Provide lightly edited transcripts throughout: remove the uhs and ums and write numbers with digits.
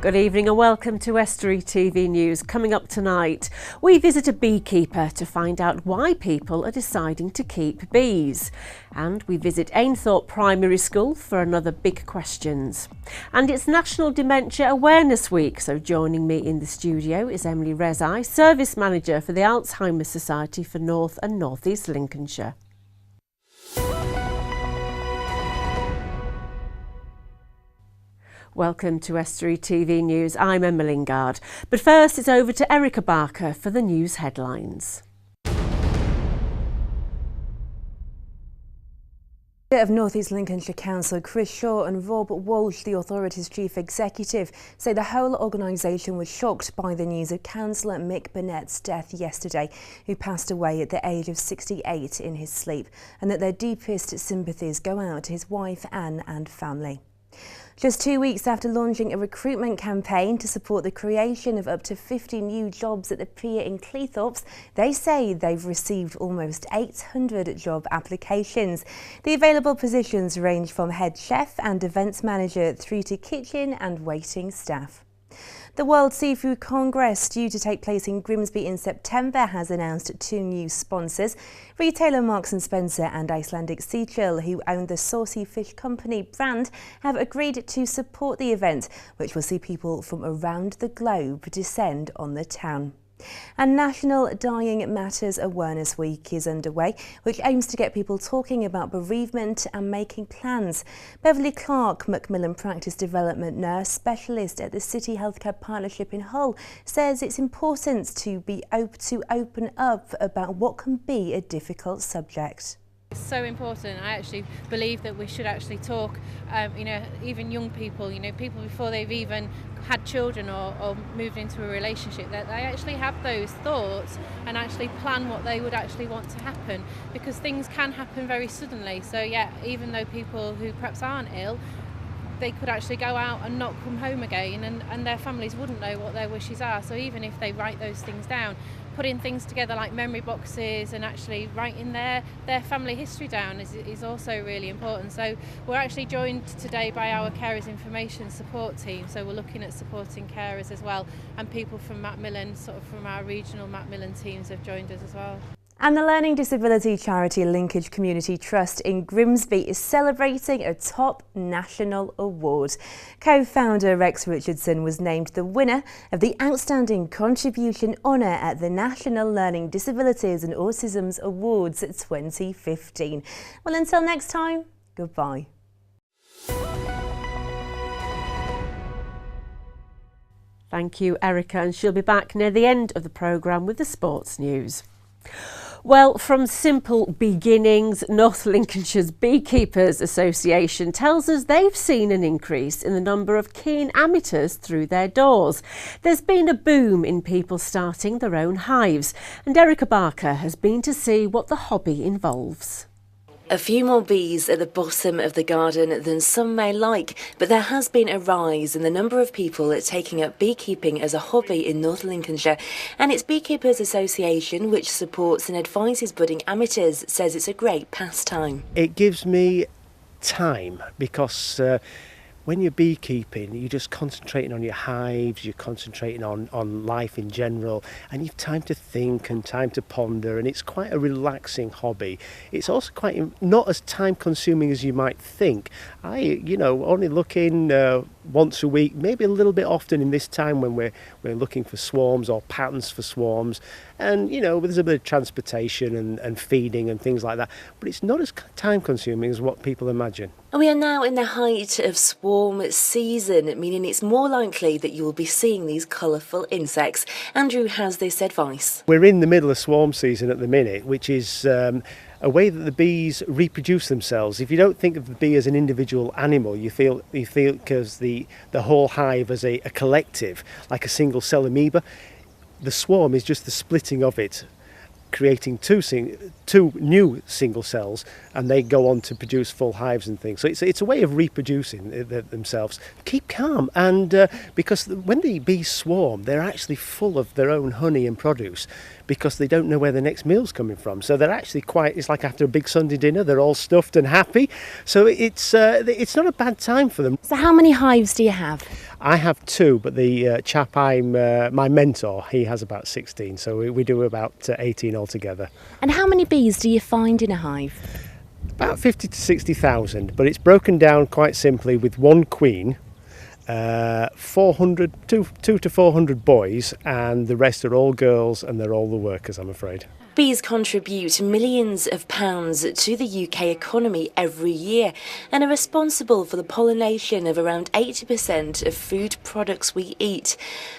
Good evening and welcome to Estuary TV News. Coming up tonight, we visit a beekeeper to find out why people are deciding to keep bees. And we visit Ainthorpe Primary School for another Big Questions. And it's National Dementia Awareness Week, so joining me in the studio is Emily Rezai, Service Manager for the Alzheimer's Society for North and North East Lincolnshire. Welcome to Estuary TV News. I'm Emma Lingard. But first, it's over to Erica Barker for the news headlines. Of North East Lincolnshire Council, Chris Shaw and Rob Walsh, the authority's chief executive, say the whole organisation was shocked by the news of Councillor Mick Burnett's death yesterday, who passed away at the age of 68 in his sleep, and that their deepest sympathies go out to his wife Anne and family. Just 2 weeks after launching a recruitment campaign to support the creation of up to 50 new jobs at the pier in Cleethorpes, they say they've received almost 800 job applications. The available positions range from head chef and events manager through to kitchen and waiting staff. The World Seafood Congress, due to take place in Grimsby in September, has announced 2 new sponsors. Retailer Marks & Spencer and Icelandic Sea Chill, who own the Saucy Fish Company brand, have agreed to support the event, which will see people from around the globe descend on the town. And National Dying Matters Awareness Week is underway, which aims to get people talking about bereavement and making plans. Beverly Clark, Macmillan Practice Development Nurse Specialist at the City Healthcare Partnership in Hull, says it's important to open up about what can be a difficult subject. It's so important. I actually believe that we should actually talk, even young people, people before they've even had children or moved into a relationship, that they actually have those thoughts and actually plan what they would actually want to happen, because things can happen very suddenly. So yeah, even though people who perhaps aren't ill, they could actually go out and not come home again, and their families wouldn't know what their wishes are. So even if they write those things down, putting things together like memory boxes and actually writing their family history down is also really important. So we're actually joined today by our Carers Information Support Team, so we're looking at supporting carers as well, and people from Macmillan, sort of from our regional Macmillan teams, have joined us as well. And the learning disability charity Linkage Community Trust in Grimsby is celebrating a top national award. Co-founder Rex Richardson was named the winner of the Outstanding Contribution Honour at the National Learning Disabilities and Autism Awards 2015. Well, until next time, goodbye. Thank you, Erica, and she'll be back near the end of the programme with the sports news. Well, from simple beginnings, North Lincolnshire's Beekeepers Association tells us they've seen an increase in the number of keen amateurs through their doors. There's been a boom in people starting their own hives, and Erica Barker has been to see what the hobby involves. A few more bees at the bottom of the garden than some may like, but there has been a rise in the number of people taking up beekeeping as a hobby in North Lincolnshire, and its Beekeepers Association, which supports and advises budding amateurs, says it's a great pastime. It gives me time because when you're beekeeping, you're just concentrating on your hives, you're concentrating on life in general, and you've time to think and time to ponder, and it's quite a relaxing hobby. It's also quite not as time consuming as you might think. I only look in once a week, maybe a little bit often in this time when we're looking for swarms or patterns for swarms, and there's a bit of transportation and feeding and things like that, but it's not as time consuming as what people imagine. We are now in the height of swarm season, meaning it's more likely that you will be seeing these colourful insects. Andrew has this advice. We're in the middle of swarm season at the minute, which is a way that the bees reproduce themselves. If you don't think of the bee as an individual animal, you feel because the whole hive as a collective, like a single cell amoeba. The swarm is just the splitting of it, creating two new single cells, and they go on to produce full hives and things. So it's a way of reproducing themselves. Keep calm, and because when the bees swarm, they're actually full of their own honey and produce, because they don't know where the next meal's coming from. So they're actually it's like after a big Sunday dinner, they're all stuffed and happy. So it's not a bad time for them. So how many hives do you have? I have 2, but the chap my mentor, he has about 16, so we do about 18 altogether. And how many bees do you find in a hive? About 50 to 60,000, but it's broken down quite simply with one queen, 2 to 400 boys, and the rest are all girls, and they're all the workers, I'm afraid. Bees contribute millions of pounds to the UK economy every year and are responsible for the pollination of around 80% of food products we eat.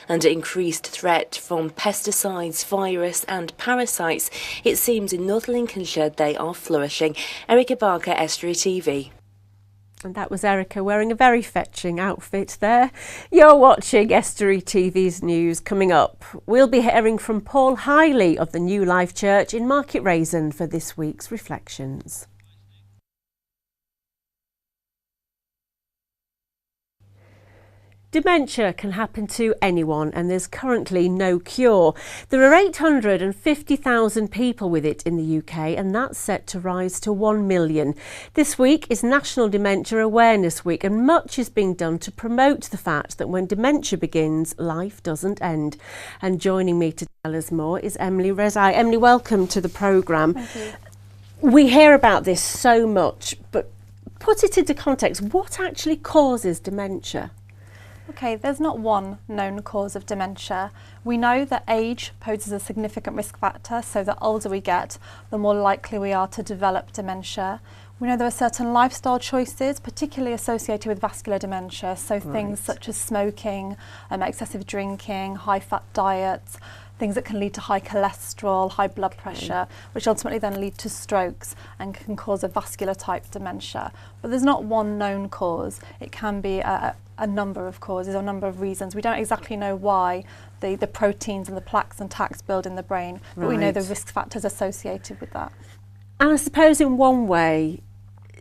Under increased threat from pesticides, virus and parasites, it seems in North Lincolnshire they are flourishing. Erica Barker, Estuary TV. And that was Erica wearing a very fetching outfit there. You're watching Estuary TV's news. Coming up, we'll be hearing from Paul Hiley of the New Life Church in Market Raisin for this week's Reflections. Dementia can happen to anyone and there's currently no cure. There are 850,000 people with it in the UK and that's set to rise to 1 million. This week is National Dementia Awareness Week and much is being done to promote the fact that when dementia begins, life doesn't end. And joining me to tell us more is Emily Rezai. Emily, welcome to the programme. Thank you. We hear about this so much, but put it into context. What actually causes dementia? Okay, there's not one known cause of dementia. We know that age poses a significant risk factor, so the older we get, the more likely we are to develop dementia. We know there are certain lifestyle choices, particularly associated with vascular dementia, so things such as smoking, excessive drinking, high-fat diets, things that can lead to high cholesterol, high blood pressure, which ultimately then lead to strokes and can cause a vascular type dementia. But there's not one known cause. It can be a number of causes or a number of reasons. We don't exactly know why the proteins and the plaques and tacks build in the brain, but we know the risk factors associated with that. And I suppose in one way,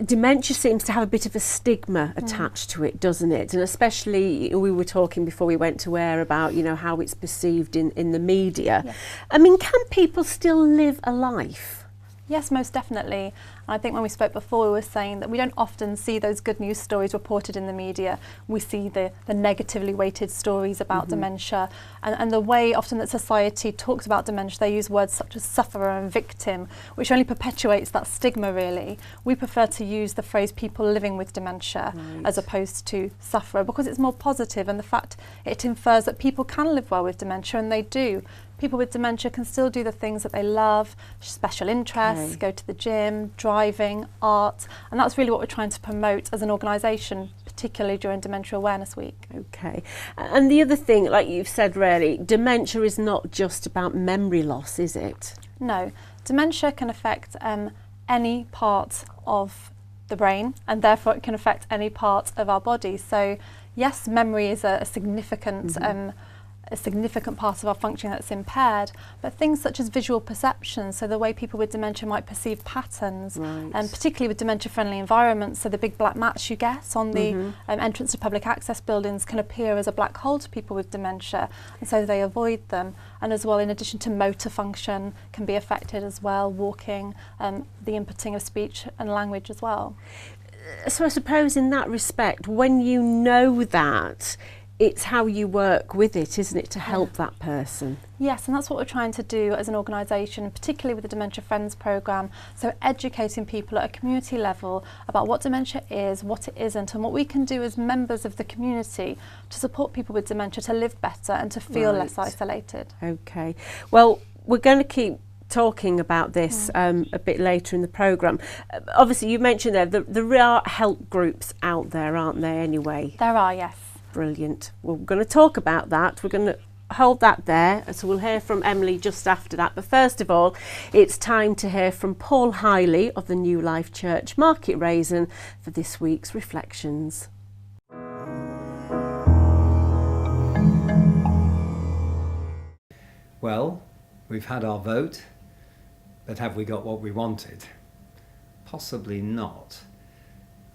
dementia seems to have a bit of a stigma attached to it, doesn't it? And especially, we were talking before we went to air about, you know, how it's perceived in the media. Yeah. I mean, can people still live a life? Yes, most definitely. And I think when we spoke before, we were saying that we don't often see those good news stories reported in the media. We see the negatively weighted stories about dementia. And the way often that society talks about dementia, they use words such as sufferer and victim, which only perpetuates that stigma, really. We prefer to use the phrase people living with dementia as opposed to sufferer, because it's more positive, and the fact it infers that people can live well with dementia, and they do. People with dementia can still do the things that they love, special interests, go to the gym, driving, art, and that's really what we're trying to promote as an organisation, particularly during Dementia Awareness Week. Okay. And the other thing, like you've said, really, dementia is not just about memory loss, is it? No. Dementia can affect any part of the brain, and therefore it can affect any part of our body. So, yes, memory is a significant part of our functioning that's impaired, but things such as visual perception, so the way people with dementia might perceive patterns, and particularly with dementia-friendly environments, so the big black mats you get on the entrance to public access buildings can appear as a black hole to people with dementia, and so they avoid them. And as well, in addition to motor function, can be affected as well, walking, the inputting of speech and language as well. So I suppose in that respect, when you know that, it's how you work with it, isn't it, to help that person? Yes, and that's what we're trying to do as an organisation, particularly with the Dementia Friends programme. So educating people at a community level about what dementia is, what it isn't, and what we can do as members of the community to support people with dementia to live better and to feel less isolated. Okay. Well, we're going to keep talking about this a bit later in the programme. Obviously, you mentioned there are help groups out there, aren't there, anyway? There are, yes. Brilliant. Well, we're going to talk about that. We're going to hold that there. So we'll hear from Emily just after that. But first of all, it's time to hear from Paul Hiley of the New Life Church, Market Raisin, for this week's Reflections. Well, we've had our vote, but have we got what we wanted? Possibly not.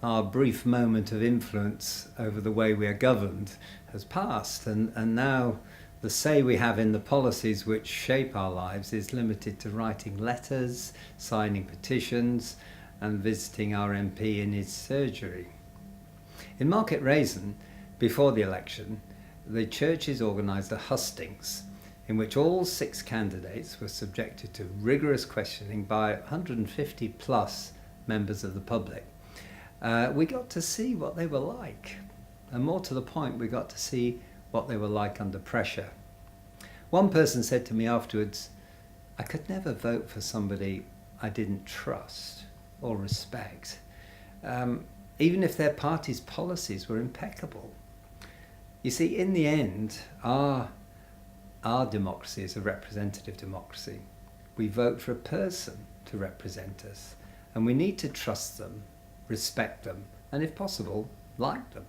Our brief moment of influence over the way we are governed has passed, and now the say we have in the policies which shape our lives is limited to writing letters, signing petitions, and visiting our MP in his surgery. In Market Raisin, before the election, the churches organised a hustings in which all 6 candidates were subjected to rigorous questioning by 150 plus members of the public. We got to see what they were like, and more to the point, we got to see what they were like under pressure. One person said to me afterwards, I could never vote for somebody I didn't trust or respect, even if their party's policies were impeccable. You see, in the end, our democracy is a representative democracy. We vote for a person to represent us, and we need to trust them, respect them, and if possible, like them.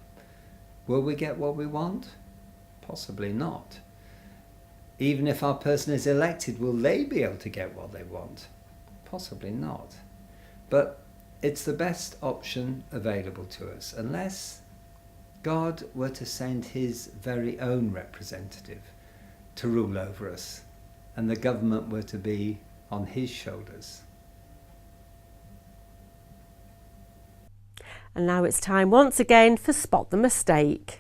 Will we get what we want? Possibly not. Even if our person is elected, will they be able to get what they want? Possibly not. But it's the best option available to us, unless God were to send his very own representative to rule over us, and the government were to be on his shoulders. And now it's time once again for Spot the Mistake.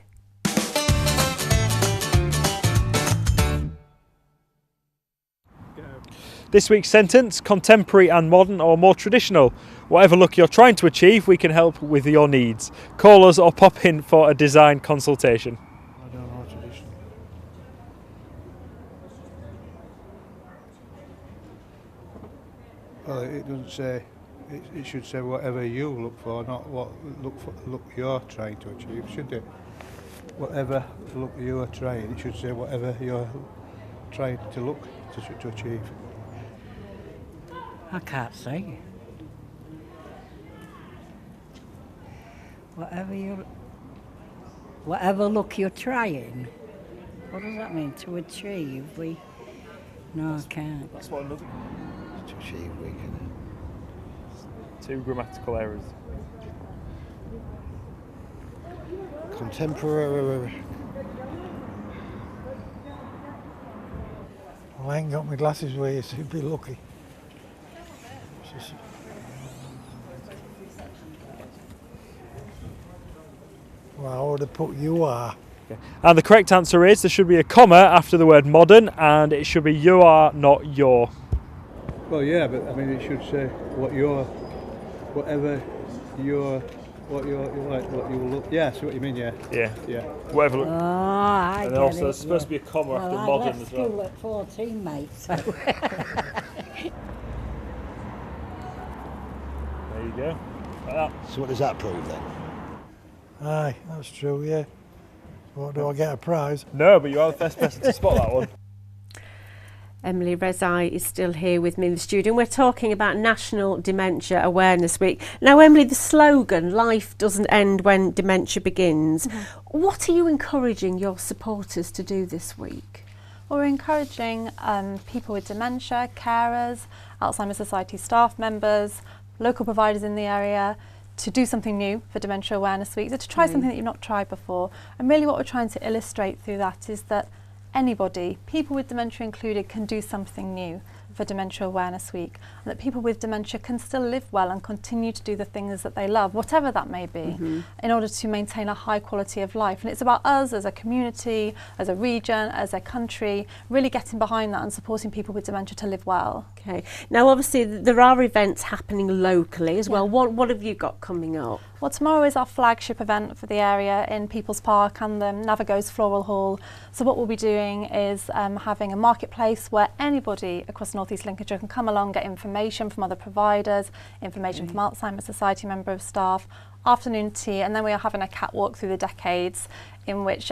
This week's sentence: contemporary and modern, or more traditional. Whatever look you're trying to achieve, we can help with your needs. Call us or pop in for a design consultation. I don't know traditional. Well, it doesn't say. It should say whatever you look for, not what look you're trying to achieve, should it? Whatever look you're trying, it should say whatever you're trying to look to achieve. I can't say. Whatever look you're trying. What does that mean? To achieve? No, I can't. That's what another. To achieve, we can. 2 grammatical errors. Contemporary. Well, I ain't got my glasses with you, so you'd be lucky. Well, I would have put you are. And the correct answer is there should be a comma after the word modern, and it should be you are, not your. Well, yeah, but I mean, it should say what you're, whatever you're, what you look. Yeah, I see what you mean. Yeah. Yeah. Yeah. Whatever look. Oh, I And get then also it, there's supposed to be a comma after I modern left as well. school at 14, mate, so... There you go. Like that. So what does that prove then? Aye, that's true. Yeah. What, do I get a prize? No, but you are the first person to spot that one. Emily Rezai is still here with me in the studio, and we're talking about National Dementia Awareness Week. Now, Emily, the slogan, life doesn't end when dementia begins. What are you encouraging your supporters to do this week? Well, we're encouraging people with dementia, carers, Alzheimer's Society staff members, local providers in the area to do something new for Dementia Awareness Week, so to try something that you've not tried before. And really what we're trying to illustrate through that is that anybody, people with dementia included, can do something new for Dementia Awareness Week, and that people with dementia can still live well and continue to do the things that they love, whatever that may be, in order to maintain a high quality of life. And it's about us as a community, as a region, as a country, really getting behind that and supporting people with dementia to live well. Okay. Now, obviously, there are events happening locally as well. What have you got coming up? Well, tomorrow is our flagship event for the area in People's Park and the Navigos Floral Hall. So what we'll be doing is having a marketplace where anybody across North East Lincolnshire can come along, get information from other providers, information from Alzheimer's Society member of staff, afternoon tea, and then we are having a catwalk through the decades in which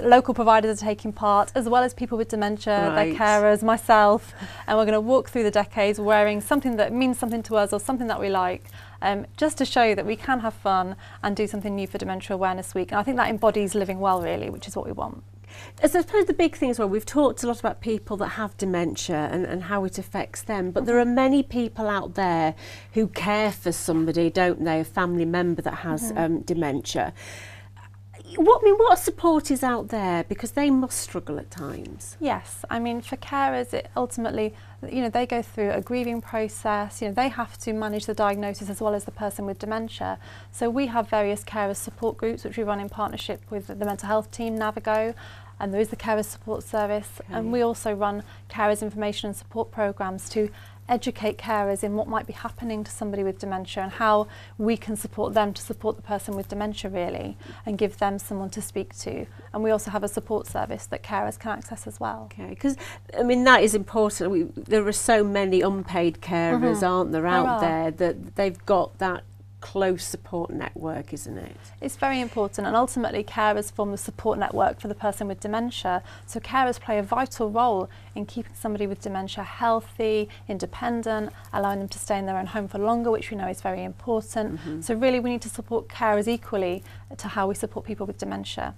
local providers are taking part, as well as people with dementia, their carers, myself, and we're going to walk through the decades wearing something that means something to us or something that we like, just to show that we can have fun and do something new for Dementia Awareness Week. And I think that embodies living well, really, which is what we want. I suppose the big thing as well, we've talked a lot about people that have dementia and how it affects them, but there are many people out there who care for somebody, don't they, a family member that has dementia. What support is out there? Because they must struggle at times. Yes, I mean for carers, it ultimately, they go through a grieving process. They have to manage the diagnosis as well as the person with dementia. So we have various carers support groups which we run in partnership with the mental health team, Navigo, and there is the carers support service. Okay. And we also run carers information and support programs to educate carers in what might be happening to somebody with dementia and how we can support them to support the person with dementia really, and give them someone to speak to. And we also have a support service that carers can access as well. Okay, because I mean that is important. There are so many unpaid carers, aren't there, out there, that they've got that close support network, isn't it? It's very important, and ultimately carers form the support network for the person with dementia. So carers play a vital role in keeping somebody with dementia healthy, independent, allowing them to stay in their own home for longer, which we know is very important. So really we need to support carers equally to how we support people with dementia.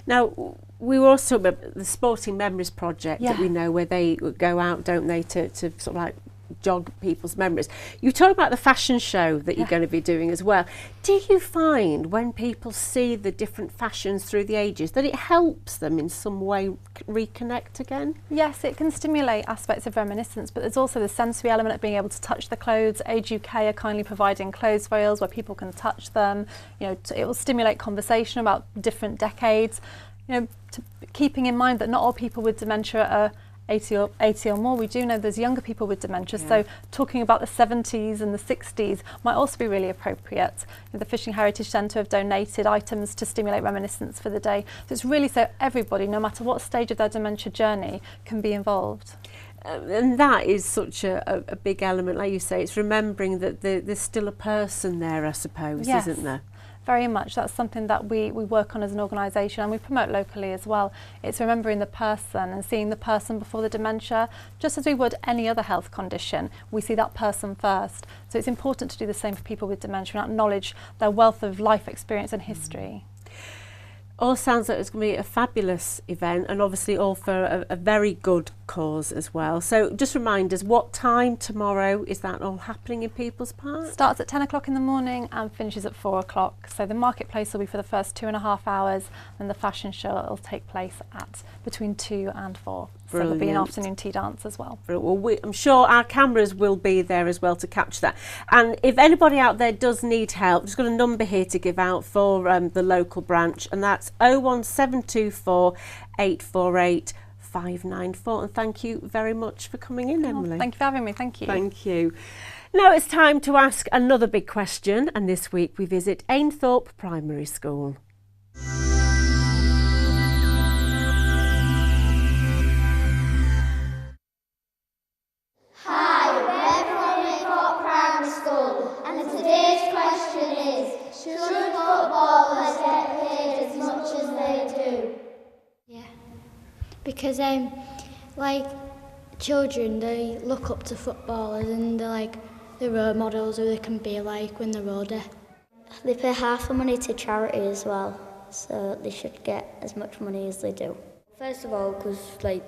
Now, we were also about the Sporting Memories Project that we know, where they go out, don't they, to sort of like jog people's memories. You talk about the fashion show that you're going to be doing as well. Do you find when people see the different fashions through the ages that it helps them in some way reconnect again? Yes, it can stimulate aspects of reminiscence, but there's also the sensory element of being able to touch the clothes. Age UK are kindly providing clothes rails where people can touch them. It will stimulate conversation about different decades. Keeping in mind that not all people with dementia are 80 or more. We do know there's younger people with dementia, so talking about the 70s and the 60s might also be really appropriate. The Fishing Heritage Centre have donated items to stimulate reminiscence for the day. So it's really so everybody, no matter what stage of their dementia journey, can be involved. And that is such a big element, like you say. It's remembering that there's still a person there, I suppose, isn't there? Very much. That's something that we work on as an organisation, and we promote locally as well. It's remembering the person and seeing the person before the dementia. Just as we would any other health condition, we see that person first. So it's important to do the same for people with dementia and acknowledge their wealth of life experience and history. All sounds like it's going to be a fabulous event, and obviously all for a very good cause as well. So just remind us, what time tomorrow is that all happening in People's Park? Starts at 10 o'clock in the morning and finishes at 4 o'clock. So the marketplace will be for the first 2.5 hours, and the fashion show will take place at between 2 and 4. So there'll be an afternoon tea dance as well. Well, I'm sure our cameras will be there as well to capture that. And if anybody out there does need help, just got a number here to give out for the local branch, and that's 01724 848 594. And thank you very much for coming in, Emily. Thank you for having me. Thank you. Thank you. Now it's time to ask another big question, and this week we visit Ainthorpe Primary School. Hi, we're from Ainthorpe Primary School, and today's question is, should footballers get paid as much as they do? Yeah, because like children, they look up to footballers and they're like the role models who they can be like when they're older. They pay half the money to charity as well, so they should get as much money as they do. First of all, because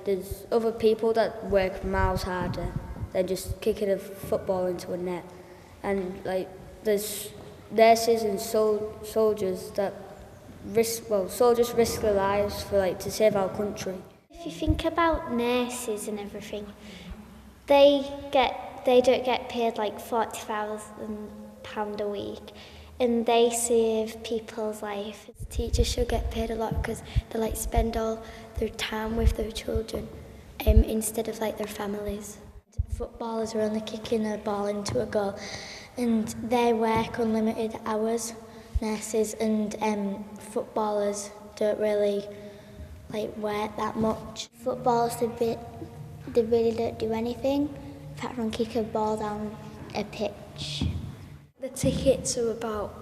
there's other people that work miles harder than just kicking a football into a net, and there's nurses and soldiers that risk their lives for to save our country. If you think about nurses and everything, they don't get paid like £40,000 a week, and they save people's life. Teachers should get paid a lot because they spend all their time with their children instead of their families. Footballers are only kicking a ball into a goal, and they work unlimited hours. Nurses and footballers don't really work that much. Footballers, they really don't do anything apart from kick a ball down a pitch. The tickets are about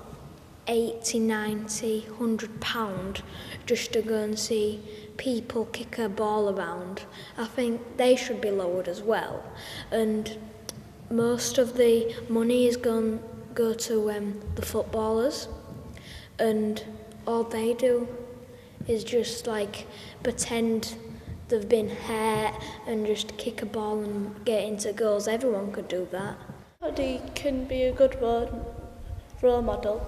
£80, £90, £100 just to go and see people kick a ball around. I think they should be lowered as well, and most of the money is go to the footballers, and all they do is just pretend they've been hurt and just kick a ball and get into goals. Everyone could do that. Everybody can be a good role model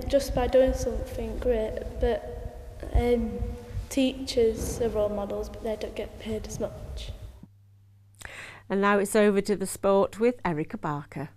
just by doing something great, but Teachers are role models, but they don't get paid as much. And now it's over to the sport with Erica Barker.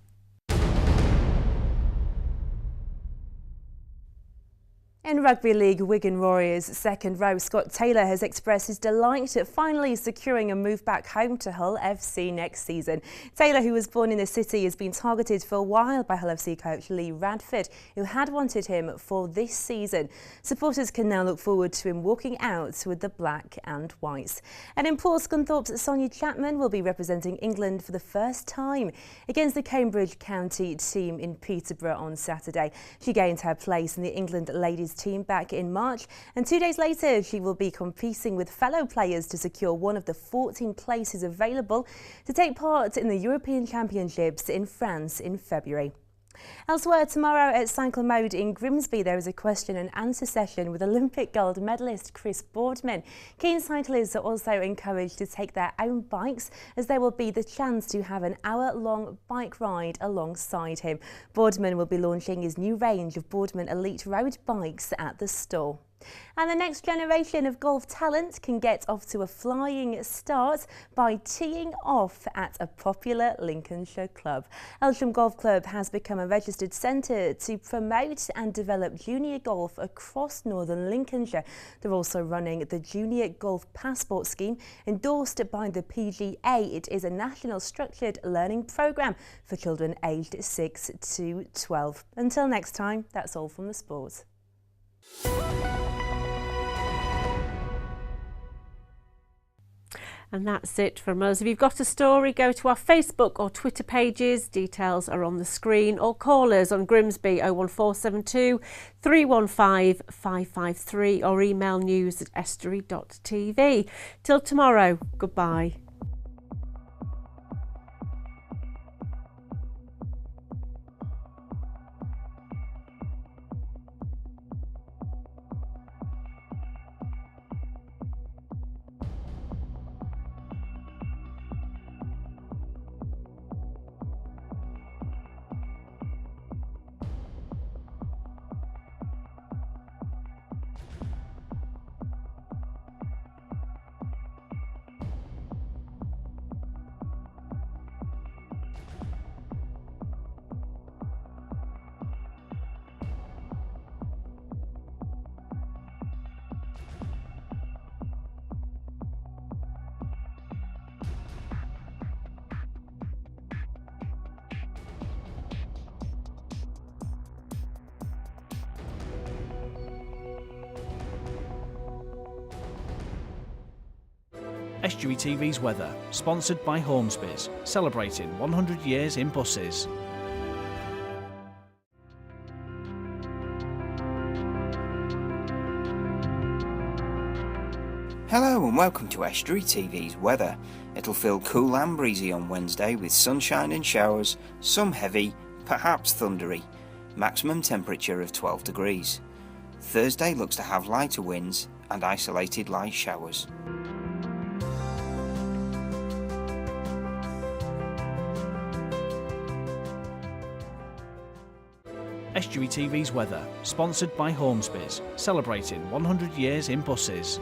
In Rugby League, Wigan Warriors second row Scott Taylor has expressed his delight at finally securing a move back home to Hull FC next season. Taylor, who was born in the city, has been targeted for a while by Hull FC coach Lee Radford, who had wanted him for this season. Supporters can now look forward to him walking out with the black and whites. And in Port Scunthorpe, Sonia Chapman will be representing England for the first time against the Cambridge County team in Peterborough on Saturday. She gained her place in the England ladies team back in March, and 2 days later she will be competing with fellow players to secure one of the 14 places available to take part in the European Championships in France in February. Elsewhere, tomorrow at Cycle Mode in Grimsby, there is a question and answer session with Olympic gold medalist Chris Boardman. Keen cyclists are also encouraged to take their own bikes, as there will be the chance to have an hour-long bike ride alongside him. Boardman will be launching his new range of Boardman Elite Road bikes at the store. And the next generation of golf talent can get off to a flying start by teeing off at a popular Lincolnshire club. Elsham Golf Club has become a registered centre to promote and develop junior golf across northern Lincolnshire. They're also running the Junior Golf Passport scheme endorsed by the PGA. It is a national structured learning programme for children aged 6 to 12. Until next time, that's all from the sport. And that's it from us. If you've got a story, go to our Facebook or Twitter pages. Details are on the screen, or call us on Grimsby 01472 315 553 or email news@estuary.tv. Till tomorrow, goodbye. Estuary TV's weather, sponsored by Hornsby's, celebrating 100 years in buses. Hello and welcome to Estuary TV's weather. It'll feel cool and breezy on Wednesday with sunshine and showers, some heavy, perhaps thundery. Maximum temperature of 12 degrees. Thursday looks to have lighter winds and isolated light showers. Estuary TV's weather, sponsored by Hornsby's, celebrating 100 years in buses.